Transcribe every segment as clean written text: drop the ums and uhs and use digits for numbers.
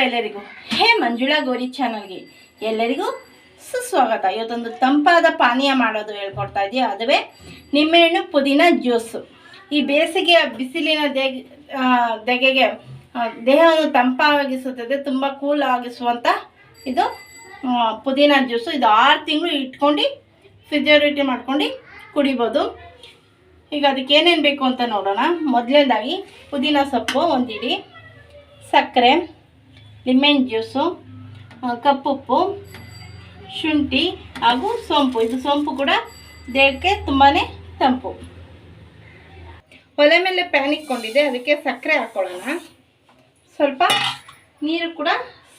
ಎಲ್ಲರಿಗೂ ಹೇ ಮಂಜುಳಾ ಗೌರಿ ಚಾನಲ್ಗೆ ಎಲ್ಲರಿಗೂ ಸುಸ್ವಾಗತ. ಇವತ್ತೊಂದು ತಂಪಾದ ಪಾನೀಯ ಮಾಡೋದು ಹೇಳ್ಕೊಡ್ತಾ ಇದೆಯಾ, ಅದುವೇ ನಿಂಬೆಹಣ್ಣು ಪುದೀನ ಜ್ಯೂಸು. ಈ ಬೇಸಿಗೆಯ ಬಿಸಿಲಿನ ದೆಗೆಗೆ ದೇಹವನ್ನು ತಂಪಾಗಿಸುತ್ತದೆ, ತುಂಬ ಕೂಲ್ ಆಗಿಸುವಂಥ ಇದು ಪುದೀನ ಜ್ಯೂಸು. ಇದು 6 ತಿಂಗಳು ಇಟ್ಕೊಂಡು ಫ್ರಿಜರೇಟ್ ಮಾಡ್ಕೊಂಡು ಕುಡಿಬೋದು. ಈಗ ಅದಕ್ಕೆ ಏನೇನು ಬೇಕು ಅಂತ ನೋಡೋಣ. ಮೊದಲನೇದಾಗಿ ಪುದೀನ ಸೊಪ್ಪು 1 ಹಿಡಿ, ಸಕ್ಕರೆ, ಲೆಮನ್ ಜ್ಯೂಸು, ಕಪ್ಪುಪ್ಪು, ಶುಂಠಿ ಹಾಗೂ ಸೋಂಪು. ಇದು ಸೋಂಪು ಕೂಡ ದೇಹಕ್ಕೆ ತುಂಬಾ ತಂಪು. ಒಲೆ ಮೇಲೆ ಪ್ಯಾನ್ ಇಟ್ಕೊಂಡಿದ್ದೆ, ಅದಕ್ಕೆ ಸಕ್ಕರೆ ಹಾಕ್ಕೊಳ್ಳೋಣ. ಸ್ವಲ್ಪ ನೀರು ಕೂಡ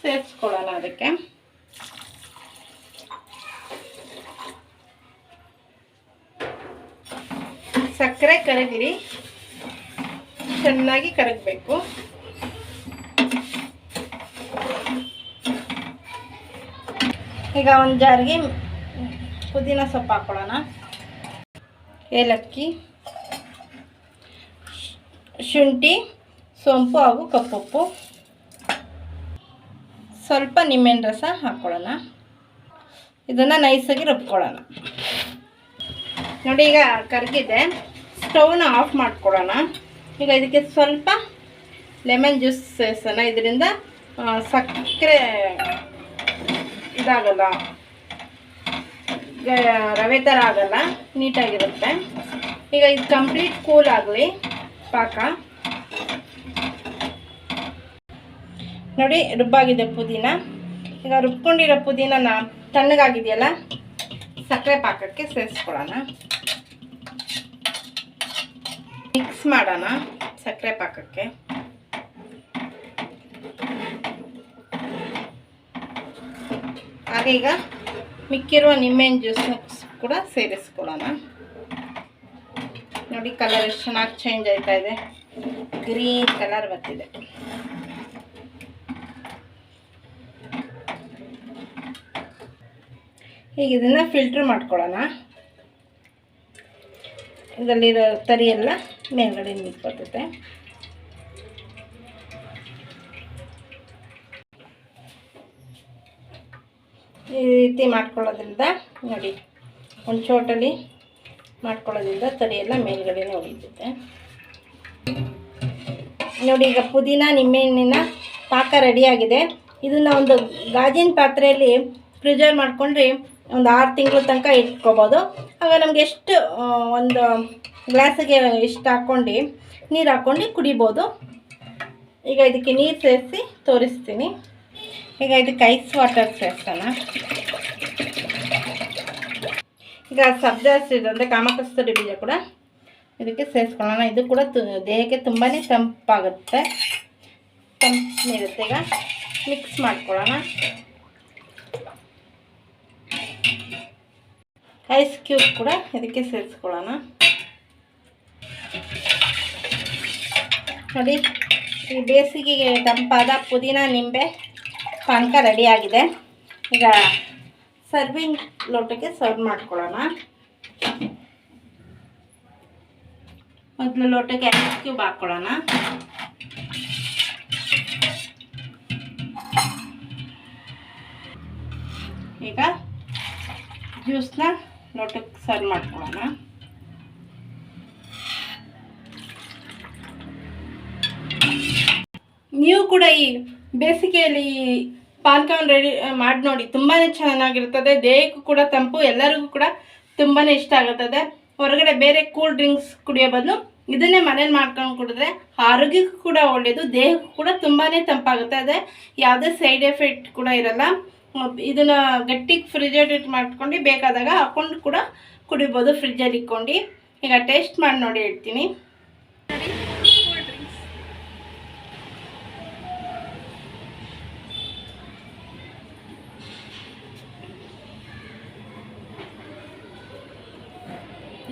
ಸೇರಿಸ್ಕೊಳ್ಳೋಣ. ಅದಕ್ಕೆ ಸಕ್ಕರೆ ಕರಗಿರಿ, ಚೆನ್ನಾಗಿ ಕರಗಬೇಕು. ಈಗ ಒಂದು ಜಾರಿಗೆ ಪುದೀನ ಸೊಪ್ಪು ಹಾಕ್ಕೊಳ್ಳೋಣ, ಏಲಕ್ಕಿ, ಶುಂಠಿ, ಸೋಂಪು ಹಾಗೂ ಕಪ್ಪುಪ್ಪು, ಸ್ವಲ್ಪ ನಿಂಬೆಹಣ್ಣು ರಸ ಹಾಕ್ಕೊಳ್ಳೋಣ. ಇದನ್ನು ನೈಸಾಗಿ ರುಬ್ಕೊಳ್ಳೋಣ. ನೋಡಿ, ಈಗ ಕರಗಿದೆ. ಸ್ಟವ್ನ ಆಫ್ ಮಾಡ್ಕೊಳ್ಳೋಣ. ಈಗ ಇದಕ್ಕೆ ಸ್ವಲ್ಪ ಲೆಮನ್ ಜ್ಯೂಸ್ ಸೇರಿಸೋಣ. ಇದರಿಂದ ಸಕ್ಕರೆ ಇದಾಗಲ್ಲ, ರವೆ ಥರ ಆಗಲ್ಲ, ನೀಟಾಗಿರುತ್ತೆ. ಈಗ ಇದು ಕಂಪ್ಲೀಟ್ ಕೂಲ್ ಆಗಲಿ ಪಾಕ. ನೋಡಿ, ರುಬ್ಬಾಗಿದೆ ಪುದೀನ. ಈಗ ರುಬ್ಕೊಂಡಿರೋ ಪುದೀನ ತಣ್ಣಗಾಗಿದೆಯಲ್ಲ, ಸಕ್ಕರೆ ಪಾಕಕ್ಕೆ ಸೇರಿಸ್ಕೊಳ್ಳೋಣ. ಮಿಕ್ಸ್ ಮಾಡೋಣ ಸಕ್ಕರೆ ಪಾಕಕ್ಕೆ. ಹಾಗೆ ಈಗ ಮಿಕ್ಕಿರುವ ನಿಂಬೆಹಣ್ಣು ಜ್ಯೂಸ್ ಕೂಡ ಸೇರಿಸ್ಕೊಳ್ಳೋಣ. ನೋಡಿ, ಕಲರ್ ಎಷ್ಟು ಚೆನ್ನಾಗಿ ಚೇಂಜ್ ಆಯ್ತಾ ಇದೆ, ಗ್ರೀನ್ ಕಲರ್ ಬರ್ತಿದೆ. ಈಗ ಇದನ್ನು ಫಿಲ್ಟ್ರ್ ಮಾಡ್ಕೊಳ್ಳೋಣ. ಇದರಲ್ಲಿರೋ ತರಿ ಎಲ್ಲ ಮೇಲ್ಗಡೆ ನಿಂತ್ಕೊತೈತೆ. ಈ ರೀತಿ ಮಾಡ್ಕೊಳ್ಳೋದ್ರಿಂದ ನೋಡಿ, ಒಂದು ಚೋಟಲ್ಲಿ ಮಾಡ್ಕೊಳ್ಳೋದ್ರಿಂದ ತರಿ ಎಲ್ಲ ಮೇಲ್ಗಡೆನೇ ಉಳಿತೈತೆ. ನೋಡಿ, ಈಗ ಪುದೀನ ನಿಂಬೆಹಣ್ಣಿನ ಪಾಕ ರೆಡಿಯಾಗಿದೆ. ಇದನ್ನು ಒಂದು ಗಾಜಿನ ಪಾತ್ರೆಯಲ್ಲಿ ಪ್ರಿಸರ್ವ್ ಮಾಡ್ಕೊಂಡ್ರೆ ಒಂದು 6 ತಿಂಗಳ ತನಕ ಇಟ್ಕೋಬೋದು. ಆಗ ನಮ್ಗೆ ಎಷ್ಟು ಒಂದು ಗ್ಲಾಸಿಗೆ ಎಷ್ಟು ಹಾಕ್ಕೊಂಡು ನೀರು ಹಾಕ್ಕೊಂಡು ಕುಡಿಬೋದು. ಈಗ ಇದಕ್ಕೆ ನೀರು ಸೇರಿಸಿ ತೋರಿಸ್ತೀನಿ. ಈಗ ಇದಕ್ಕೆ ಐಸ್ ವಾಟರ್ ಸೇರಿಸೋಣ. ಈಗ ಸಬ್ಜಾ ಸೀಡ್ ಅಂದರೆ ಕಾಮಕಸ್ತೂರಿ ಬೀಜ ಕೂಡ ಇದಕ್ಕೆ ಸೇರಿಸ್ಕೊಳ್ಳೋಣ. ಇದು ಕೂಡ ದೇಹಕ್ಕೆ ತುಂಬಾ ತಂಪಾಗುತ್ತೆ, ತಂಪು ನೀಡುತ್ತೆ. ಈಗ ಮಿಕ್ಸ್ ಮಾಡ್ಕೊಳ್ಳೋಣ. ಐಸ್ ಕ್ಯೂಬ್ ಕೂಡ ಇದಕ್ಕೆ ಸೇರಿಸ್ಕೊಳ್ಳೋಣ. ನೋಡಿ, ಈ ಬೇಸಿಗೆಗೆ ತಂಪಾದ ಪುದೀನ ನಿಂಬೆ ಪಾನಕ ರೆಡಿಯಾಗಿದೆ. ಈಗ ಸರ್ವಿಂಗ್ ಲೋಟಕ್ಕೆ ಸರ್ವ್ ಮಾಡ್ಕೊಳ್ಳೋಣ. ಮೊದಲು ಲೋಟಕ್ಕೆ ಐಸ್ ಕ್ಯೂಬ್ ಹಾಕ್ಕೊಳ್ಳೋಣ. ಈಗ ಜ್ಯೂಸ್ನ ಲೋಟಕ್ಕೆ ಸರ್ವ್ ಮಾಡ್ಕೊಳ್ಳೋಣ. ನೀವು ಕೂಡ ಈ ಬೇಸಿಗೆಯಲ್ಲಿ ಪಾನಕವನ್ನು ರೆಡಿ ಮಾಡಿ ನೋಡಿ, ತುಂಬಾ ಚೆನ್ನಾಗಿರ್ತದೆ. ದೇಹಕ್ಕೂ ಕೂಡ ತಂಪು, ಎಲ್ಲರಿಗೂ ಕೂಡ ತುಂಬಾ ಇಷ್ಟ ಆಗುತ್ತದೆ. ಹೊರಗಡೆ ಬೇರೆ ಕೂಲ್ ಡ್ರಿಂಕ್ಸ್ ಕುಡಿಯೋ ಬದಲು ಇದನ್ನೇ ಮನೇಲಿ ಮಾಡ್ಕೊಂಡು ಕುಡಿದ್ರೆ ಆರೋಗ್ಯಕ್ಕೂ ಕೂಡ ಒಳ್ಳೆಯದು, ದೇಹಕ್ಕೂ ಕೂಡ ತುಂಬಾ ತಂಪಾಗುತ್ತೆ. ಅದೇ ಯಾವುದೇ ಸೈಡ್ ಎಫೆಕ್ಟ್ ಕೂಡ ಇರಲ್ಲ. ಇದನ್ನು ಗಟ್ಟಿಗೆ ಫ್ರಿಜರೇಟ್ ಮಾಡ್ಕೊಂಡು ಬೇಕಾದಾಗ ಹಾಕ್ಕೊಂಡು ಕೂಡ ಕುಡಿಬೋದು, ಫ್ರಿಜ್ಜಲ್ಲಿ ಇಟ್ಕೊಂಡು. ಈಗ ಟೇಸ್ಟ್ ಮಾಡಿ ನೋಡಿ ಹೇಳ್ತೀನಿ.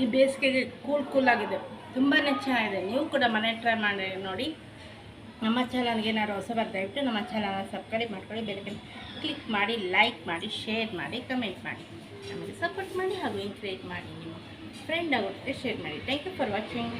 ಈ ಬೇಸಿಗೆಗೆ ಕೂಲ್ ಆಗಿದೆ, ತುಂಬಾ ಚೆನ್ನಾಗಿದೆ. ನೀವು ಕೂಡ ಮನೆ ಟ್ರೈ ಮಾಡಿ ನೋಡಿ. ನಮ್ಮ ಚಾನಲ್ಗೆ ಏನಾದ್ರು ಹೊಸಬರು ದಯವಿಟ್ಟು ನಮ್ಮ ಚಾನಲ್ನ ಸಬ್ಸ್ಕ್ರೈಬ್ ಮಾಡ್ಕೊಳ್ಳಿ, ಬೇರೆ ಕ್ಲಿಕ್ ಮಾಡಿ, ಲೈಕ್ ಮಾಡಿ, ಶೇರ್ ಮಾಡಿ, ಕಮೆಂಟ್ ಮಾಡಿ, ನಮಗೆ ಸಪೋರ್ಟ್ ಮಾಡಿ ಹಾಗೂ ಎಂಕರೇಜ್ ಮಾಡಿ. ನಿಮ್ಮ ಫ್ರೆಂಡ್ ಆಗುತ್ತೆ ಶೇರ್ ಮಾಡಿ. Thank you for watching.